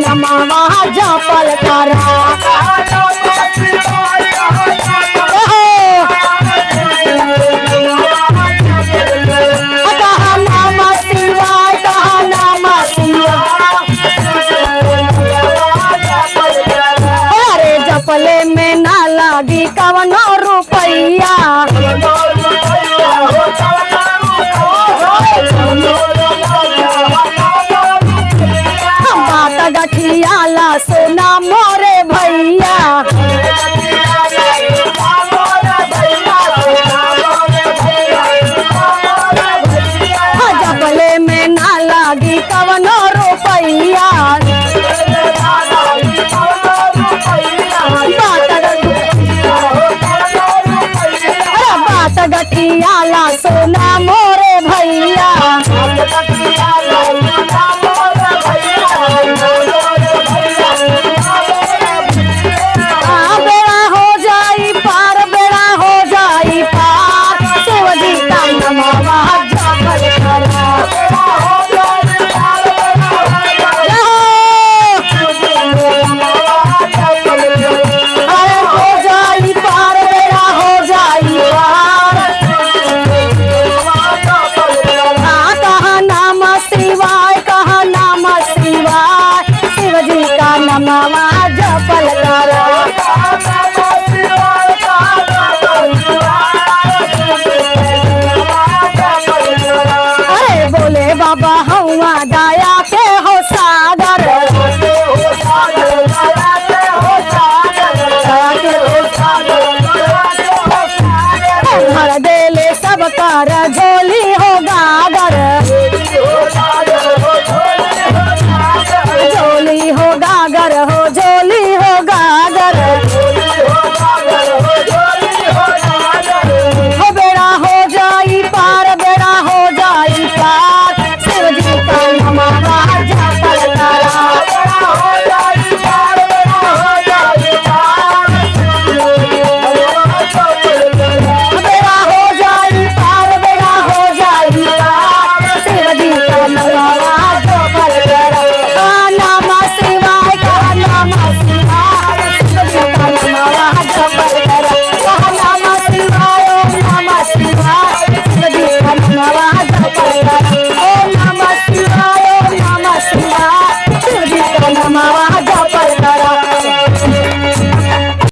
नमवा जपल करा। कहा नमः शिवाय, कहा नमः शिवाय। अरे जपले में ना लागी कवनो रुपैया, बात गठियाला सोना मोरे भैया। जपले में ना लागी कवनो रुपैया, बात गठियाला सोना मोरे भैया। बेड़ा हो जाई पार, बेड़ा हो जाई पार, शिव जी का नमवा जपल करा। अरे हो जाई पार, बेड़ा हो जाई पार। कहा नमः शिवाय, कहा नमः शिवाय, शिव जी का नमवा जपल करा। अरे बोले बाबा हवा दया के हो सागर, भर देले सब कर झोली हो गागर।